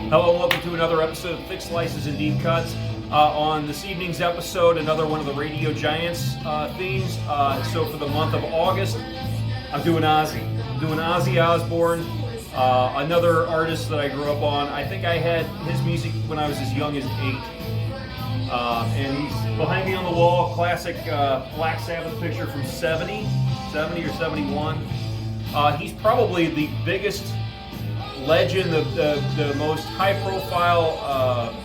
Hello and welcome to another episode of Thick Slices and Deep Cuts. On this evening's episode, another one of the Radio Giants themes. So for the month of August, I'm doing OZZY. I'm doing Ozzy Osbourne, another artist that I grew up on. I think I had his music when I was as young as 8. And he's behind me on the wall, classic Black Sabbath picture from 70 or 71. He's probably the biggest legend, the most high-profile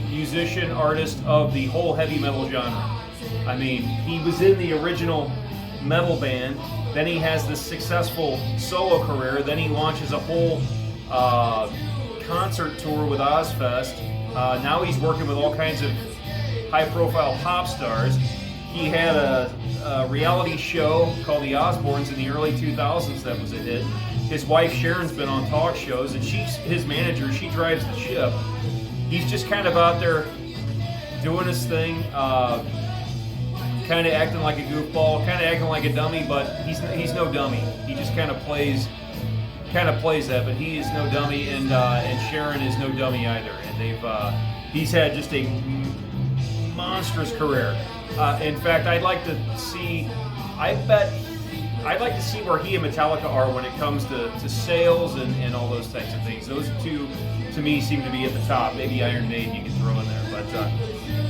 musician, artist of the whole heavy metal genre. I mean, he was in the original metal band, then he has this successful solo career, then he launches a whole concert tour with Ozzfest. Now he's working with all kinds of high-profile pop stars. He had a reality show called The Osbournes in the early 2000s that was a hit. His wife Sharon's been on talk shows, and she's his manager. She drives the ship. He's just kind of out there doing his thing, kind of acting like a goofball, kind of acting like a dummy, but he's no dummy. He just kind of plays that, but he is no dummy, and Sharon is no dummy either. And he's had just a monstrous career. In fact, I'd like to see where he and Metallica are when it comes to sales and all those types of things. Those two, to me, seem to be at the top. Maybe Iron Maiden you can throw in there. But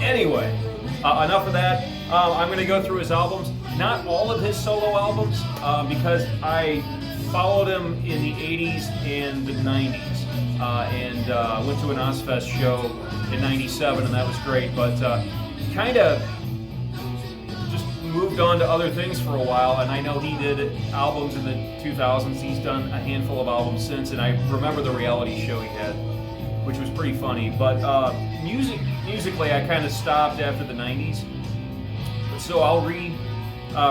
anyway, enough of that. I'm going to go through his albums. Not all of his solo albums, because I followed him in the 80s and the 90s. And went to an Ozzfest show in 97, and that was great. But kind of moved on to other things for a while, and I know he did albums in the 2000s. He's done a handful of albums since, and I remember the reality show he had, which was pretty funny. But musically, I kind of stopped after the 90s. So I'll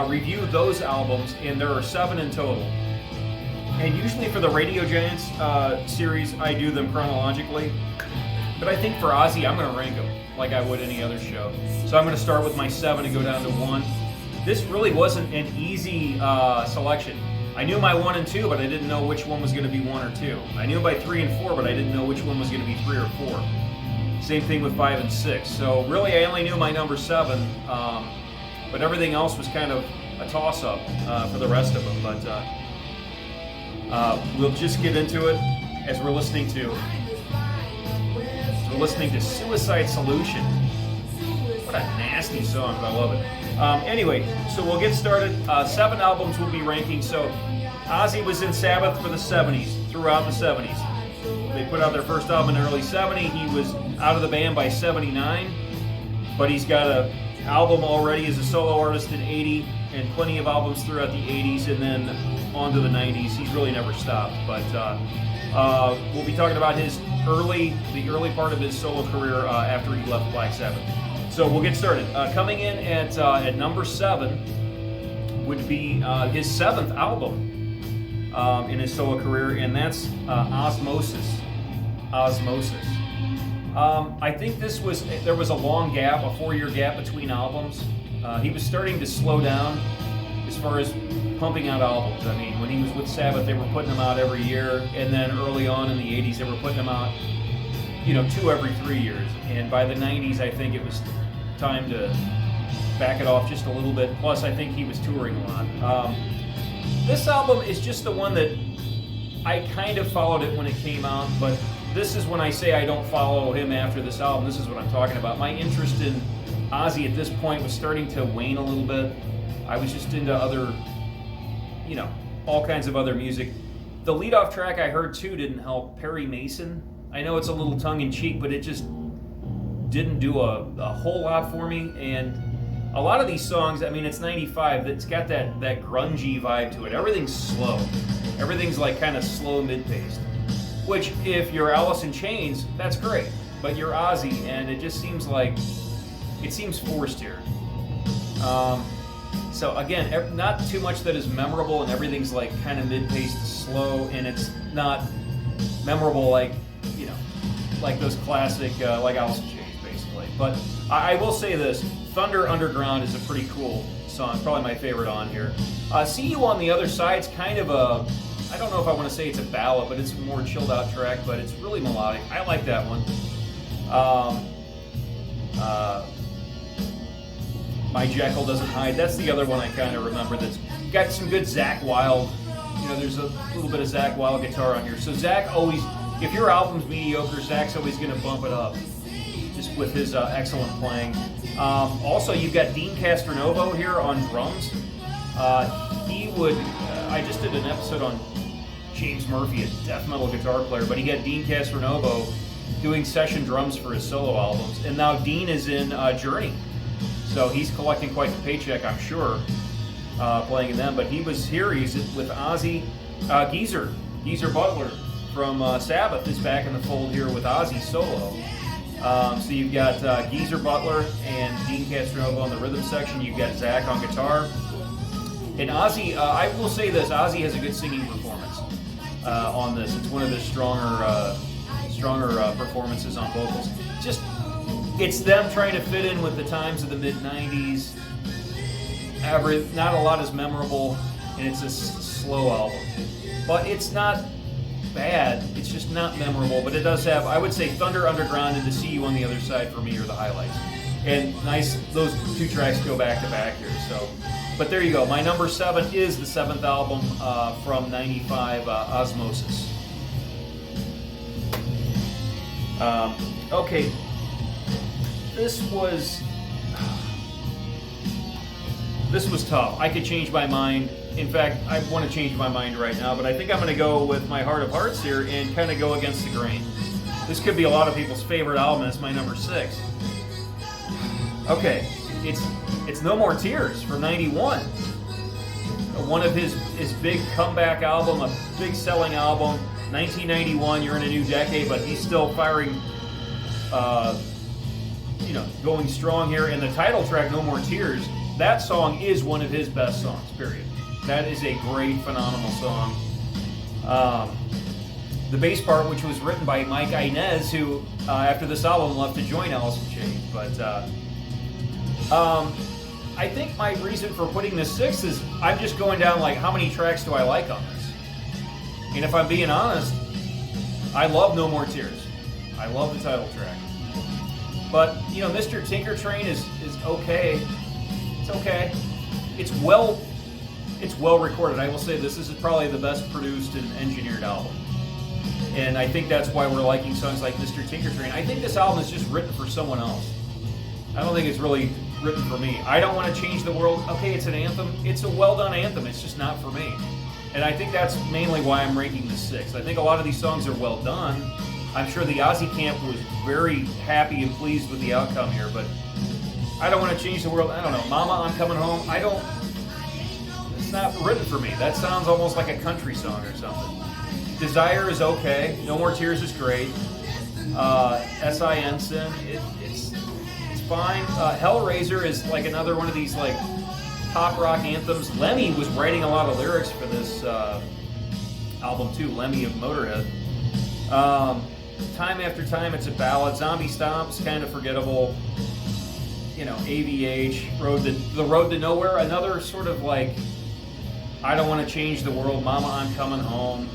review those albums, and there are 7 in total. And usually for the Radio Giants series, I do them chronologically. But I think for Ozzy, I'm going to rank them like I would any other show. So I'm going to start with my 7 and go down to 1. This really wasn't an easy selection. I knew my 1 and 2, but I didn't know which one was going to be 1 or 2. I knew by 3 and 4, but I didn't know which one was going to be 3 or 4. Same thing with 5 and 6. So really, I only knew my number 7, but everything else was kind of a toss-up for the rest of them. But we'll just get into it as we're listening to Suicide Solution. What a nasty song, but I love it. Anyway, so we'll get started. 7 albums we'll be ranking. So Ozzy was in Sabbath for the 70s, throughout the 70s. They put out their first album in early 70. He was out of the band by 79, but he's got an album already as a solo artist in 80, and plenty of albums throughout the 80s, and then on to the 90s. He's really never stopped. But we'll be talking about the early part of his solo career after he left Black Sabbath. So we'll get started. Coming in at number 7 would be his 7th album in his solo career, and that's Osmosis. Osmosis. I think there was a long gap, a 4-year gap between albums. He was starting to slow down as far as pumping out albums. I mean, when he was with Sabbath, they were putting them out every year, and then early on in the 80s, they were putting them out, 2 every 3 years. And by the 90s, I think it was time to back it off just a little bit. Plus, I think he was touring a lot. This album is just the one that I kind of followed it when it came out, but this is when I say I don't follow him after this album. This is what I'm talking about. My interest in Ozzy at this point was starting to wane a little bit. I was just into other, all kinds of other music. The lead-off track I heard too didn't help, Perry Mason. I know it's a little tongue-in-cheek, but it just didn't do a whole lot for me. And a lot of these songs, I mean, it's 95, it's got that grungy vibe to it. Everything's slow. Everything's like kind of slow mid-paced. Which, if you're Alice in Chains, that's great. But you're Ozzy, and it just seems forced here. So again, not too much that is memorable, and everything's like kind of mid-paced, slow, and it's not memorable like those classic, like Alice in Chains, basically. But I will say this, Thunder Underground is a pretty cool song, probably my favorite on here. See You on the Other Side's kind of a I don't know if I want to say it's a ballad, but it's a more chilled out track, but it's really melodic. I like that one. My Jekyll Doesn't Hide. That's the other one I kind of remember that's got some good Zakk Wylde. You know, there's a little bit of Zakk Wylde guitar on here. So Zakk always, if your album's mediocre, Zakk's always going to bump it up, just with his excellent playing. Also, you've got Dean Castronovo here on drums. He would, I just did an episode on James Murphy, a death metal guitar player, but he got Dean Castronovo doing session drums for his solo albums. And now Dean is in Journey. So he's collecting quite the paycheck, I'm sure, playing in them. But he was here, he's with Ozzy. Geezer Butler from Sabbath is back in the fold here with Ozzy solo. So you've got Geezer Butler and Dean Castronovo on the rhythm section. You've got Zakk on guitar. And Ozzy, I will say this, Ozzy has a good singing performance on this. It's one of the stronger performances on vocals. Just, it's them trying to fit in with the times of the mid-90s. Not a lot is memorable, and it's a slow album. But it's not bad, it's just not memorable, but it does have, I would say, Thunder Underground and To See You on the Other Side for me are the highlights. And nice, those two tracks go back to back here, so. But there you go, my number 7 is the 7th album from 95, Osmosis. Okay, this was tough. I could change my mind. In fact, I want to change my mind right now, but I think I'm going to go with my heart of hearts here and kind of go against the grain. This could be a lot of people's favorite album. It's my number 6. Okay, it's No More Tears from 91. One of his big comeback album, a big selling album. 1991, you're in a new decade, but he's still firing, going strong here. And the title track, No More Tears, that song is one of his best songs, period. That is a great, phenomenal song. The bass part, which was written by Mike Inez, who, after this album, left to join Alice in Chains. But I think my reason for putting this 6 is I'm just going down like, how many tracks do I like on this? And if I'm being honest, I love No More Tears. I love the title track. But, Mr. Tinker Train is okay. It's okay. It's well recorded. I will say this is probably the best produced and engineered album. And I think that's why we're liking songs like Mr. Tinker Train. I think this album is just written for someone else. I don't think it's really written for me. I Don't Want to Change the World. Okay, it's an anthem. It's a well-done anthem. It's just not for me. And I think that's mainly why I'm ranking this 6. I think a lot of these songs are well done. I'm sure the Ozzy camp was very happy and pleased with the outcome here, but I Don't Want to Change the World. I don't know. Mama, I'm Coming Home. It's not written for me. That sounds almost like a country song or something. Desire is okay. No More Tears is great. S.I. Ensign, it's fine. Hellraiser is like another one of these like pop rock anthems. Lemmy was writing a lot of lyrics for this album too. Lemmy of Motorhead. Time After Time, it's a ballad. Zombie Stomp's kind of forgettable. AVH, The Road to Nowhere, another sort of like, I Don't Want to Change the World, Mama, I'm Coming Home.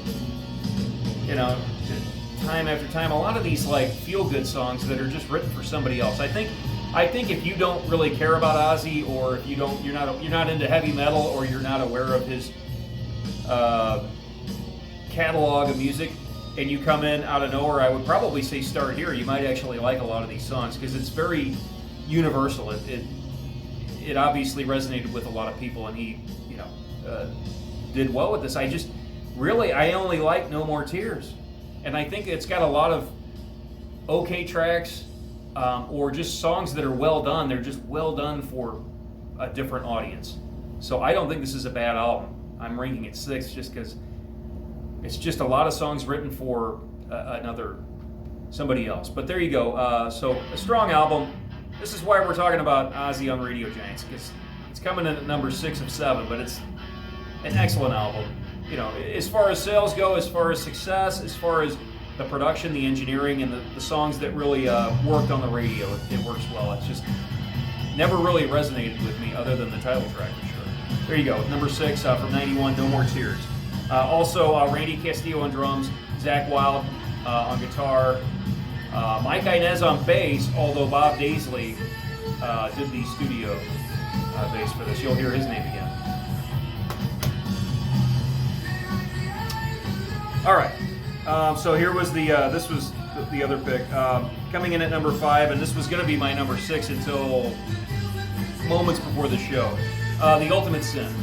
Time After Time, a lot of these like feel-good songs that are just written for somebody else. I think if you don't really care about Ozzy, or if you're not into heavy metal, or you're not aware of his catalog of music, and you come in out of nowhere, I would probably say start here. You might actually like a lot of these songs because it's very universal. It obviously resonated with a lot of people, and he did well with this. I only like No More Tears, and I think it's got a lot of okay tracks, or just songs that are well done. They're just well done for a different audience. So I don't think this is a bad album. I'm ranking it 6 just because it's just a lot of songs written for somebody else. But there you go. So a strong album. This is why we're talking about Ozzy on Radio Giants, because it's coming in at number 6 of 7, but it's an excellent album. As far as sales go, as far as success, as far as the production, the engineering, and the songs that really worked on the radio, it works well. It's just never really resonated with me other than the title track for sure. There you go, number 6 from 91, No More Tears. Also, Randy Castillo on drums, Zakk Wylde on guitar, Mike Inez on bass, although Bob Daisley did the studio bass for this. You'll hear his name again. All right, so here was this was the other pick. Coming in at number 5, and this was going to be my number 6 until moments before the show. The Ultimate Sin.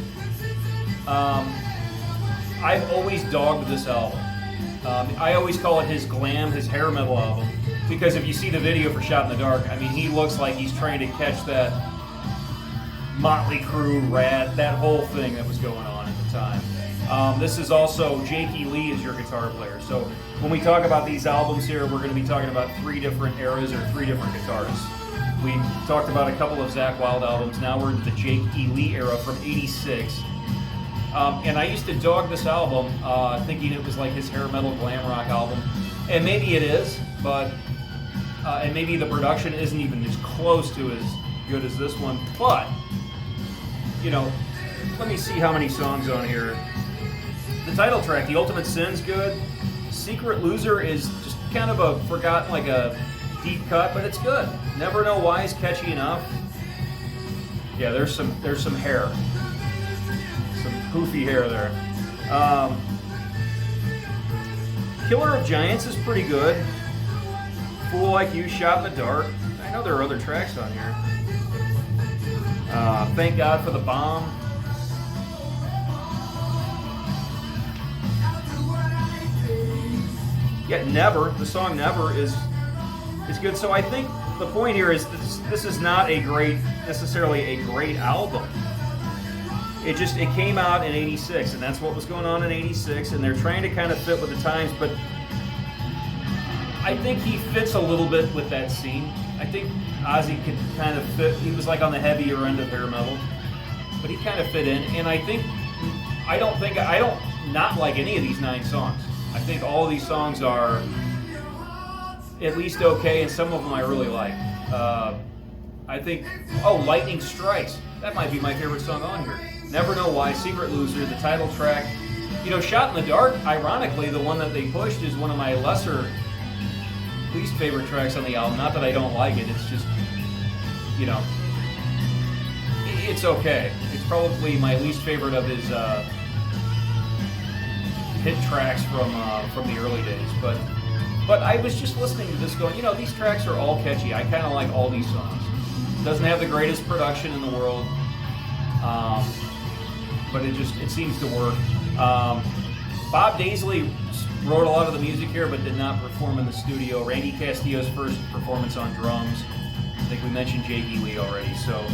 I've always dogged this album. I always call it his glam, his hair metal album, because if you see the video for Shot in the Dark, I mean, he looks like he's trying to catch that Motley Crue, Rat, that whole thing that was going on at the time. This is also Jake E. Lee is your guitar player. So when we talk about these albums here, we're going to be talking about 3 different eras or 3 different guitarists. We talked about a couple of Zakk Wylde albums. Now we're in the Jake E. Lee era from '86. And I used to dog this album thinking it was like his hair metal glam rock album. And maybe it is, but and maybe the production isn't even as close to as good as this one. But, you know, let me see how many songs on here. The title track, The Ultimate Sin's good. Secret Loser is just kind of a forgotten, like a deep cut, but it's good. Never Know Why is catchy enough. Yeah, there's some hair. Some poofy hair there. Killer of Giants is pretty good. Fool Like You, Shot in the Dark. I know there are other tracks on here. Thank God for the Bomb. Yeah, Never. The song Never is good. So I think the point here is this is not necessarily a great album. It came out in '86, and that's what was going on in '86, and they're trying to kind of fit with the times, but I think he fits a little bit with that scene. I think Ozzy could kind of fit. He was like on the heavier end of hair metal, but he kind of fit in, and I don't not like any of these 9 songs. I think all of these songs are at least okay, and some of them I really like. I think, Lightning Strikes. That might be my favorite song on here. Never Know Why, Secret Loser, the title track. You know, Shot in the Dark, ironically, the one that they pushed is one of my least favorite tracks on the album. Not that I don't like it, it's just, you know, it's okay. It's probably my least favorite of his hit tracks from the early days. But I was just listening to this going, you know, these tracks are all catchy. I kind of like all these songs. Doesn't have the greatest production in the world, but it seems to work. Bob Daisley wrote a lot of the music here, but did not perform in the studio. Randy Castillo's first performance on drums. I think we mentioned Jake E. Lee already. So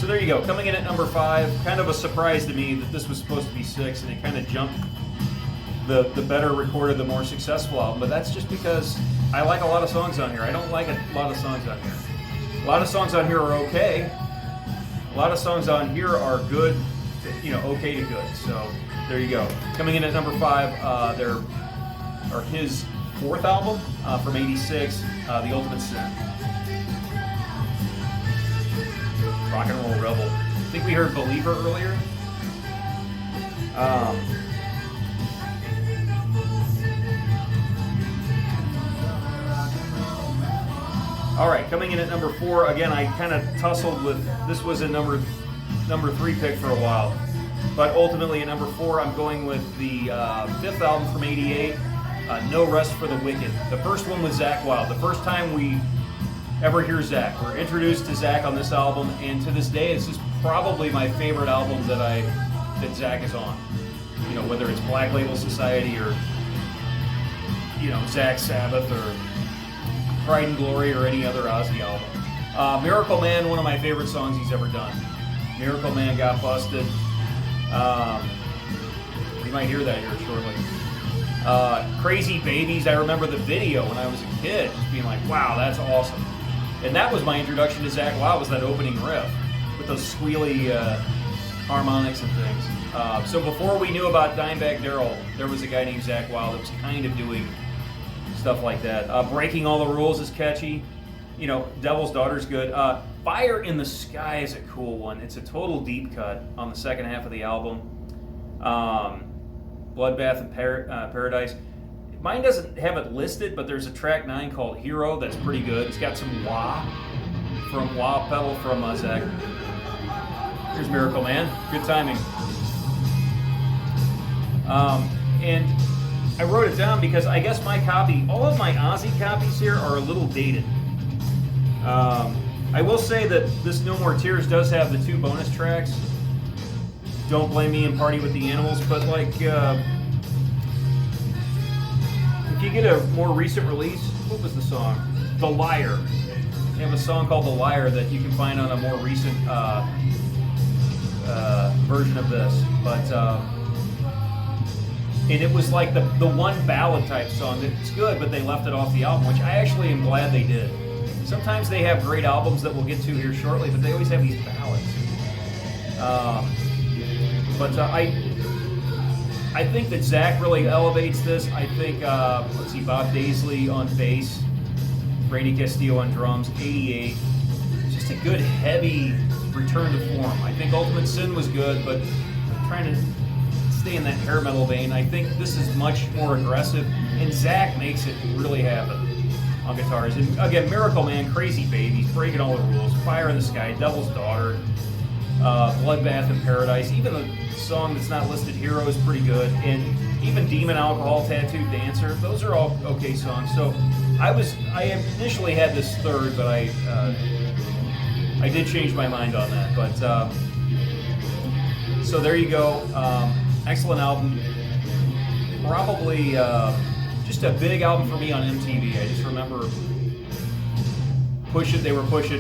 there you go. Coming in at number 5, kind of a surprise to me that this was supposed to be 6, and it kind of jumped the better recorded, the more successful album. But that's just because I like a lot of songs on here. I don't like a lot of songs on here. A lot of songs on here are okay. A lot of songs on here are good, you know, okay to good. So there you go. Coming in at number 5, there are his 4th album from '86, The Ultimate Sin. Rock and Roll Rebel. I think we heard Believer earlier. All right, coming in at number 4, again, I kind of tussled with, this was a number 3 pick for a while, but ultimately at number 4, I'm going with the 5th album from '88, No Rest for the Wicked. The first one was Zakk Wylde. The first time we ever hear Zakk. We're introduced to Zakk on this album, and to this day, this is probably my favorite album that Zakk is on. You know, whether it's Black Label Society or, you know, Zakk Sabbath or Pride and Glory or any other Ozzy album. Miracle Man, one of my favorite songs he's ever done. Miracle Man Got Busted. You might hear that here shortly. Crazy Babies, I remember the video when I was a kid, just being like, wow, that's awesome. And that was my introduction to Zakk Wylde, was that opening riff with those squealy harmonics and things. So before we knew about Dimebag Darrell, there was a guy named Zakk Wylde that was kind of doing stuff like that. Breaking All the Rules is catchy. You know, Devil's Daughter's good. Fire in the Sky is a cool one. It's a total deep cut on the second half of the album. Bloodbath in Paradise. Mine doesn't have it listed, but there's a track 9 called Hero that's pretty good. It's got some wah pedal from Zach. Here's Miracle Man. Good timing. And I wrote it down because I guess my copy, all of my OZZY copies here are a little dated. I will say that this No More Tears does have the 2 bonus tracks. Don't Blame Me and Party with the Animals, but like, if you get a more recent release, what was the song? The Liar. They have a song called The Liar that you can find on a more recent version of this. But, and it was like the one ballad type song that's good, but they left it off the album, which I actually am glad they did. Sometimes they have great albums that we'll get to here shortly, but they always have these ballads. But I think that Zach really elevates this. I think, let's see, Bob Daisley on bass, Brady Castillo on drums, 88. Just a good, heavy return to form. I think Ultimate Sin was good, but I'm trying to stay in that hair metal vein. I think this is much more aggressive, and Zach makes it really happen on guitars. And again, Miracle Man, Crazy Babies, Breaking All the Rules, Fire in the Sky, Devil's Daughter, Bloodbath in Paradise. Even the song that's not listed, Hero, is pretty good. And even Demon Alcohol, Tattooed Dancer, those are all okay songs. So I initially had this third, but I did change my mind on that. But so there you go. Excellent album. Probably just a big album for me on MTV. I just remember they were pushing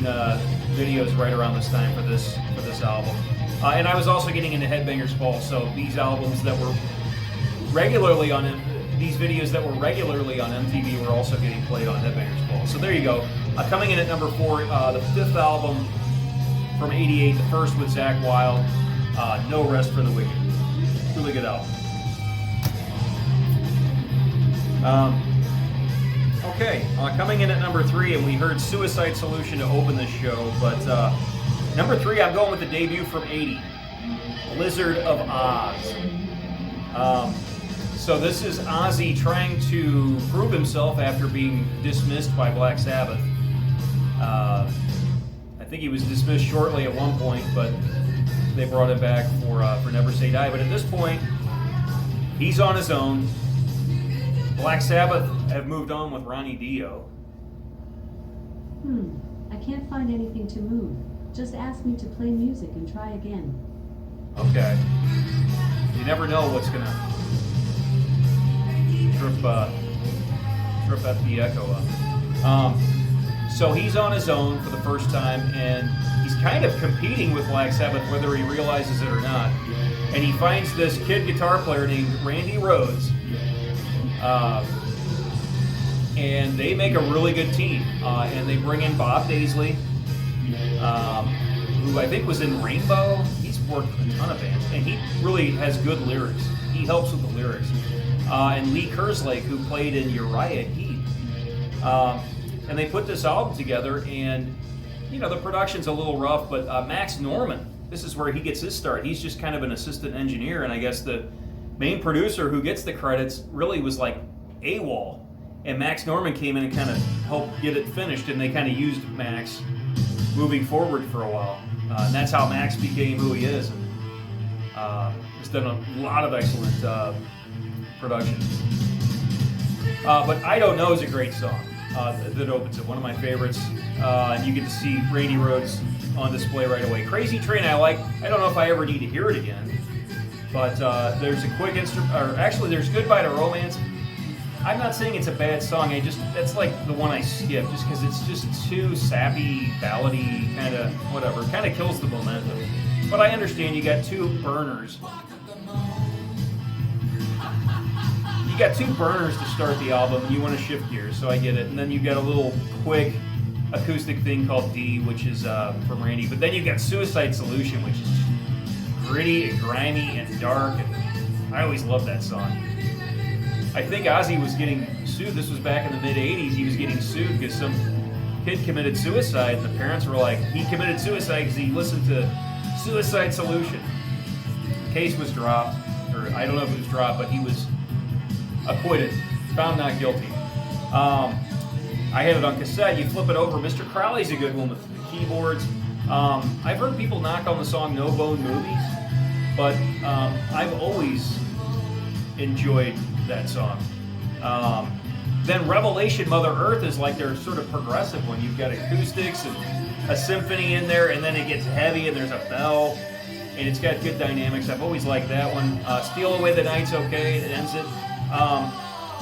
videos right around this time for this album. And I was also getting into Headbangers Ball, so these albums that were regularly on these videos that were regularly on MTV were also getting played on Headbangers Ball. So there you go. Coming in at number 4, the 5th album from '88, the first with Zakk Wylde, No Rest for the Wicked. Really good album. Okay, coming in at number 3, and we heard Suicide Solution to open this show, but number 3, I'm going with the debut from '80, Blizzard of Oz. So this is Ozzy trying to prove himself after being dismissed by Black Sabbath. I think he was dismissed shortly at one point, but they brought him back for Never Say Die. But at this point, he's on his own. Black Sabbath have moved on with Ronnie Dio. I can't find anything to move. Just ask me to play music and try again. Okay. You never know what's gonna trip the echo up. So he's on his own for the first time, and he's kind of competing with Black Sabbath, whether he realizes it or not. And he finds this kid guitar player named Randy Rhoads. And they make a really good team. And they bring in Bob Daisley, who I think was in Rainbow. He's worked with a ton of bands, and he really has good lyrics. He helps with the lyrics. And Lee Kerslake, who played in Uriah Heep. And they put this album together, and the production's a little rough, but Max Norman, this is where he gets his start. He's just kind of an assistant engineer, and I guess the main producer who gets the credits really was like AWOL. And Max Norman came in and kind of helped get it finished, and they kind of used Max moving forward for a while. And that's how Max became who he is. And he's done a lot of excellent production. But I Don't Know is a great song that opens it, one of my favorites. And you get to see Randy Rhoads on display right away. Crazy Train I like. I don't know if I ever need to hear it again. But there's a quick instrument, or actually there's Goodbye to Romance. I'm not saying it's a bad song, that's like the one I skip, just because it's just too sappy, ballady, kind of whatever. Kind of kills the momentum. But I understand you got two burners. You got two burners to start the album, and you want to shift gears, so I get it. And then you got a little quick acoustic thing called D, which is from Randy. But then you got Suicide Solution, which is gritty and grimy and dark, and I always loved that song. I think Ozzy was getting sued. This was back in the mid-'80s. He was getting sued because some kid committed suicide, and the parents were like, he committed suicide because he listened to Suicide Solution. The case was dropped, or I don't know if it was dropped, but he was acquitted, found not guilty. I had it on cassette. You flip it over. Mr. Crowley's a good one with the keyboards. I've heard people knock on the song No Bone Movies, but I've always enjoyed that song. Then Revelation Mother Earth is like their sort of progressive one. You've got acoustics and a symphony in there, and then it gets heavy and there's a bell, and it's got good dynamics. I've always liked that one. Steal Away the Night's okay. It ends it.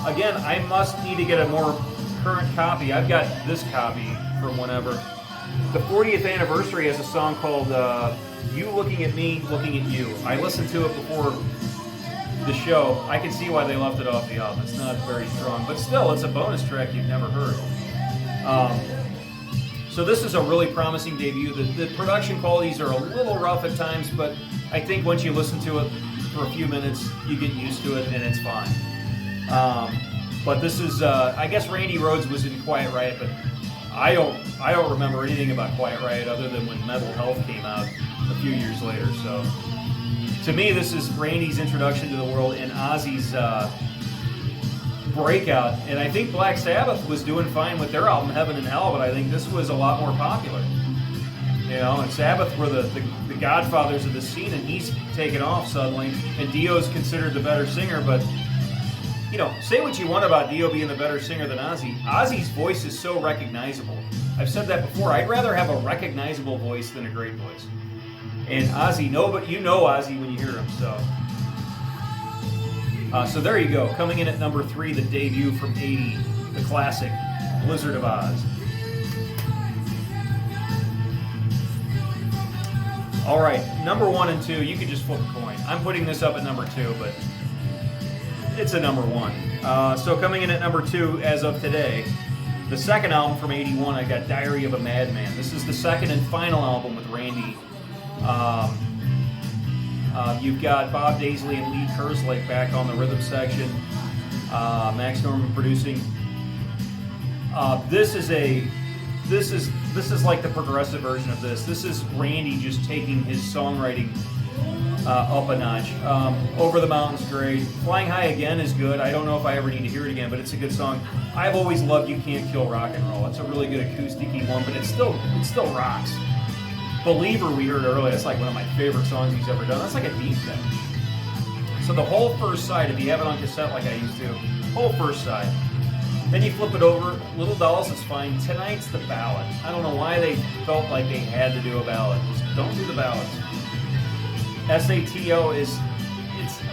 Again, I must need to get a more current copy. I've got this copy from whenever. The 40th anniversary has a song called You Looking at Me, Looking at You. I listened to it before the show. I can see why they left it off the album. It's not very strong, but still, it's a bonus track you've never heard. So this is a really promising debut. The production qualities are a little rough at times, but I think once you listen to it for a few minutes, you get used to it and it's fine. But this is, I guess Randy Rhoads was in Quiet Riot, but I don't remember anything about Quiet Riot other than when Mental Health came out a few years later. So to me, this is Randy's introduction to the world and Ozzy's breakout. And I think Black Sabbath was doing fine with their album Heaven and Hell, but I think this was a lot more popular. You know, and Sabbath were the godfathers of the scene, and he's taken off suddenly. And Dio's considered the better singer, but you know, say what you want about Dio being the better singer than Ozzy. Ozzy's voice is so recognizable. I've said that before. I'd rather have a recognizable voice than a great voice. And Ozzy, but you know Ozzy when you hear him. So there you go. Coming in at number 3, the debut from '80, the classic Blizzard of Oz. All right, number 1 and 2. You could just flip a coin. I'm putting this up at number 2, but it's a number 1. So coming in at number 2 as of today, the second album from '81, I got Diary of a Madman. This is the second and final album with Randy. You've got Bob Daisley and Lee Kerslake back on the rhythm section. Max Norman producing. This is like the progressive version of this. This is Randy just taking his songwriting up a notch. Over the Mountain's great. Flying High Again is good. I don't know if I ever need to hear it again, but it's a good song. I've always loved You Can't Kill Rock and Roll. It's a really good acoustic-y one, but it still rocks. Believer we heard earlier, that's like one of my favorite songs he's ever done. That's like a deep cut. So the whole first side, if you have it on cassette like I used to, whole first side. Then you flip it over, Little Dolls is fine. Tonight's the ballad. I don't know why they felt like they had to do a ballad. Just don't do the ballads. SATO it's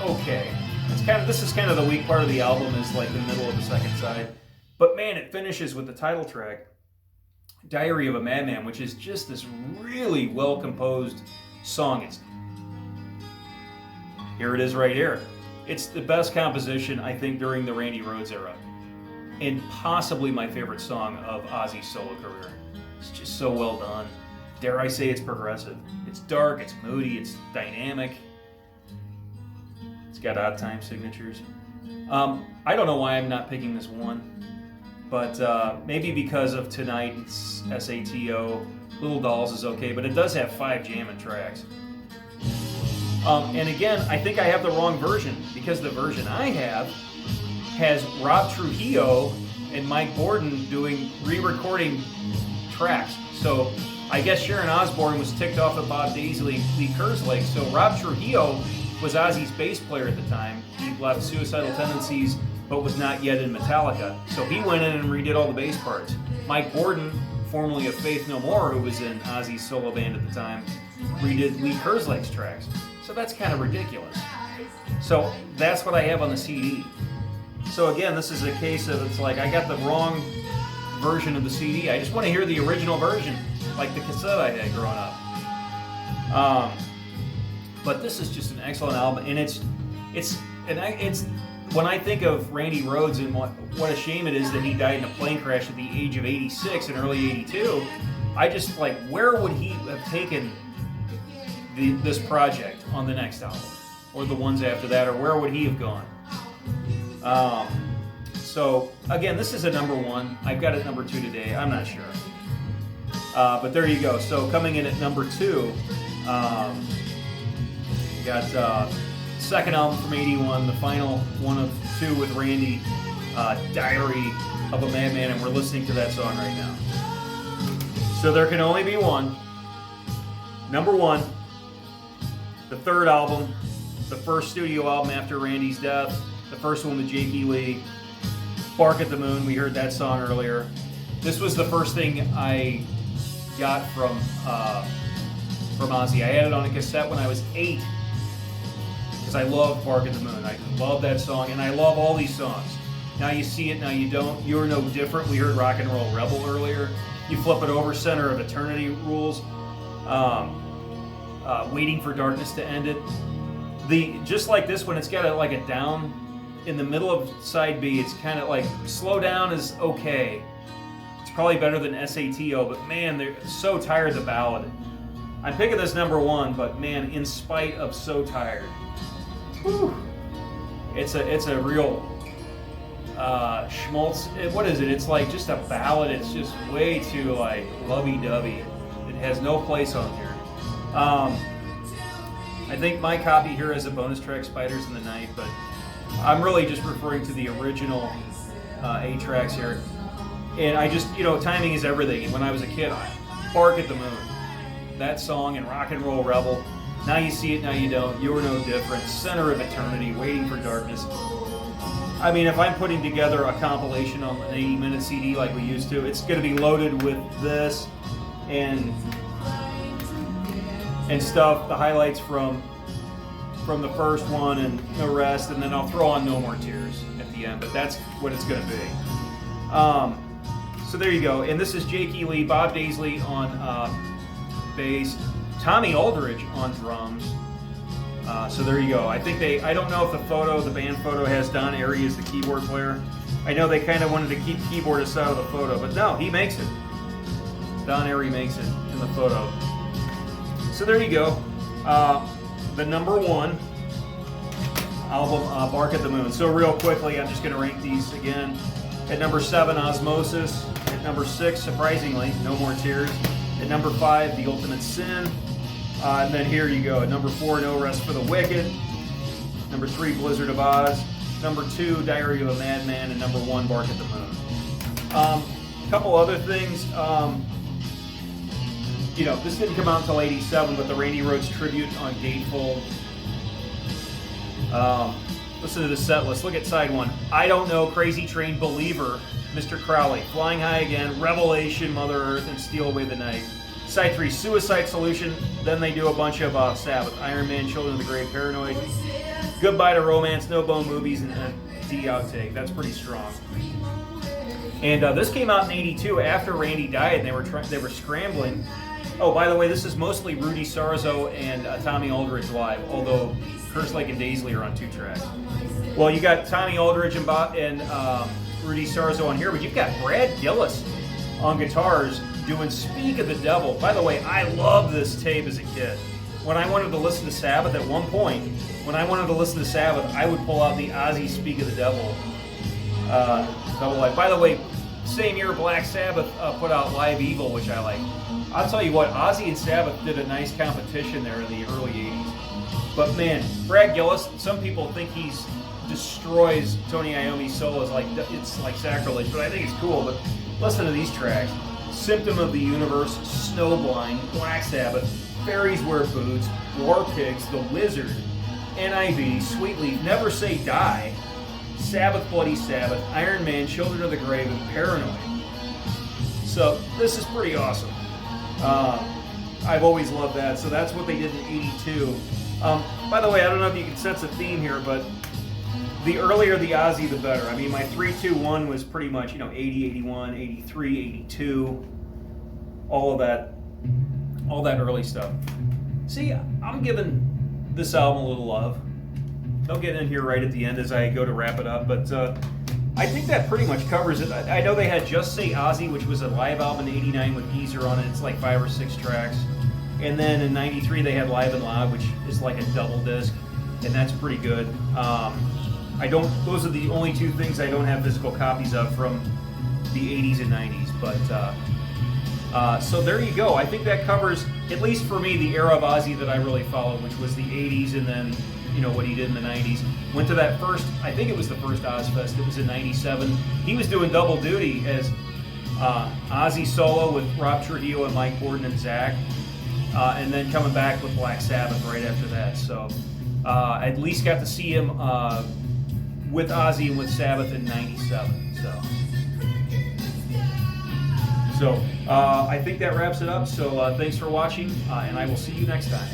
okay. This is kind of the weak part of the album, is like the middle of the second side. But man, it finishes with the title track, Diary of a Madman, which is just this really well-composed song. Here it is right here. It's the best composition, I think, during the Randy Rhoads era. And possibly my favorite song of Ozzy's solo career. It's just so well done. Dare I say it's progressive. It's dark, it's moody, it's dynamic. It's got odd time signatures. I don't know why I'm not picking this one. But maybe because of tonight's SATO, Little Dolls is okay, but it does have 5 jamming tracks. And again, I think I have the wrong version, because the version I have has Rob Trujillo and Mike Borden doing re-recording tracks. So I guess Sharon Osbourne was ticked off at Bob Daisley, Lee Kerslake. So Rob Trujillo was Ozzy's bass player at the time. He left Suicidal Tendencies, but was not yet in Metallica. So he went in and redid all the bass parts. Mike Borden, formerly of Faith No More, who was in Ozzy's solo band at the time, redid Lee Kerslake's tracks. So that's kind of ridiculous. So that's what I have on the CD. So again, this is a case of, it's like I got the wrong version of the CD. I just want to hear the original version, like the cassette I had growing up. But this is just an excellent album, and it's when I think of Randy Rhoads and what a shame it is that he died in a plane crash at the age of 86 and early 82, I just like, where would he have taken this project on the next album, or the ones after that, or where would he have gone? So again, this is a number 1. I've got it number 2 today. I'm not sure, but there you go. So coming in at number 2, got second album from '81, the final one of two with Randy, Diary of a Madman, and we're listening to that song right now. So there can only be one. Number one, the third album, the first studio album after Randy's death, the first one with Jakey Lee, Bark at the Moon. We heard that song earlier. This was the first thing I got from OZZY. I had it on a cassette when I was 8 because I love Bark at the Moon. I love that song, and I love all these songs. Now you see it, now you don't. You're no different. We heard Rock and Roll Rebel earlier. You flip it over, Center of Eternity rules. Waiting for Darkness to End It. Just like this one, it's got like a down in the middle of side B. It's kind of like Slow Down is okay. It's probably better than SATO, but man, they're so tired of the ballad. I'm picking this number one, but man, in spite of So Tired, whew, it's a real schmaltz. What is it? It's like just a ballad. It's just way too like lovey-dovey. It has no place on here. I think my copy here has a bonus track, Spiders in the Night, but I'm really just referring to the original 8 tracks here. And I just, timing is everything. And when I was a kid, Bark at the Moon, that song, and Rock and Roll Rebel. Now you see it, now you don't. You're no different. Center of Eternity, Waiting for Darkness. I mean, if I'm putting together a compilation on an 80-minute CD like we used to, it's going to be loaded with this and stuff, the highlights from the first one and the rest, and then I'll throw on No More Tears at the end, but that's what it's going to be. So there you go, and this is Jakey Lee, Bob Daisley on bass, Tommy Aldridge on drums. So there you go. I don't know if the band photo has Don Airey as the keyboard player. I know they kind of wanted to keep keyboardist out of the photo, but no, he makes it. Don Airey makes it in the photo. So there you go. The number one album, Bark at the Moon. So real quickly, I'm just going to rank these again. At number 7, Osmosis. At number 6, surprisingly, No More Tears. At number 5, The Ultimate Sin. And then here you go. At number 4, No Rest for the Wicked. Number 3, Blizzard of Oz. Number 2, Diary of a Madman. And number 1, Bark at the Moon. A couple other things. This didn't come out until '87, but the Randy Rhoads tribute on Gatefold. Listen to the set list. Look at side 1. I Don't Know, Crazy Train, Believer, Mr. Crowley, Flying High Again, Revelation, Mother Earth, and Steal Away the Night. Side 3, Suicide Solution. Then they do a bunch of Sabbath, Iron Man, Children of the Grave, Paranoid, Goodbye to Romance, No Bone Movies, and a D outtake. That's pretty strong. And this came out in '82 after Randy died, and they were scrambling. Oh, by the way, this is mostly Rudy Sarzo and Tommy Aldridge live, although Curse Lake and Daisley are on 2 tracks. Well, you got Tommy Aldridge and Rudy Sarzo on here, but you've got Brad Gillis on guitars doing Speak of the Devil. By the way, I loved this tape as a kid. When I wanted to listen to Sabbath at one point, I would pull out the OZZY Speak of the Devil double live. By the way, same year Black Sabbath put out Live Evil, which I like. I'll tell you what, OZZY and Sabbath did a nice competition there in the early 80s. But man, Brad Gillis, some people think he's destroys Tony Iommi's solos, it's like sacrilege, but I think it's cool. But listen to these tracks. Symptom of the Universe, Snowblind, Black Sabbath, Fairies Wear Boots, War Pigs, The Wizard, NIV, Sweet Leaf, Never Say Die, Sabbath, Bloody Sabbath, Iron Man, Children of the Grave, and Paranoid. So this is pretty awesome. I've always loved that. So that's what they did in '82. By the way, I don't know if you can sense a theme here, but the earlier the OZZY, the better. I mean, my 3-2-1 was pretty much, 80, 81, 83, 82, all of that early stuff. See, I'm giving this album a little love. They'll get in here right at the end as I go to wrap it up, but I think that pretty much covers it. I know they had Just Say OZZY, which was a live album in '89 with Geezer on it. It's like 5 or 6 tracks. And then in '93 they had Live and Loud, which is like a double disc, and that's pretty good. Those are the only 2 things I don't have physical copies of from the '80s and '90s. But so there you go. I think that covers, at least for me, the era of OZZY that I really followed, which was the '80s and then what he did in the 90s. Went to that first, I think it was the first Ozzfest, it was in 97. He was doing double duty as Ozzy solo with Rob Trujillo and Mike Gordon and Zach, and then coming back with Black Sabbath right after that. So I at least got to see him with Ozzy and with Sabbath in 97. So I think that wraps it up. So thanks for watching, and I will see you next time.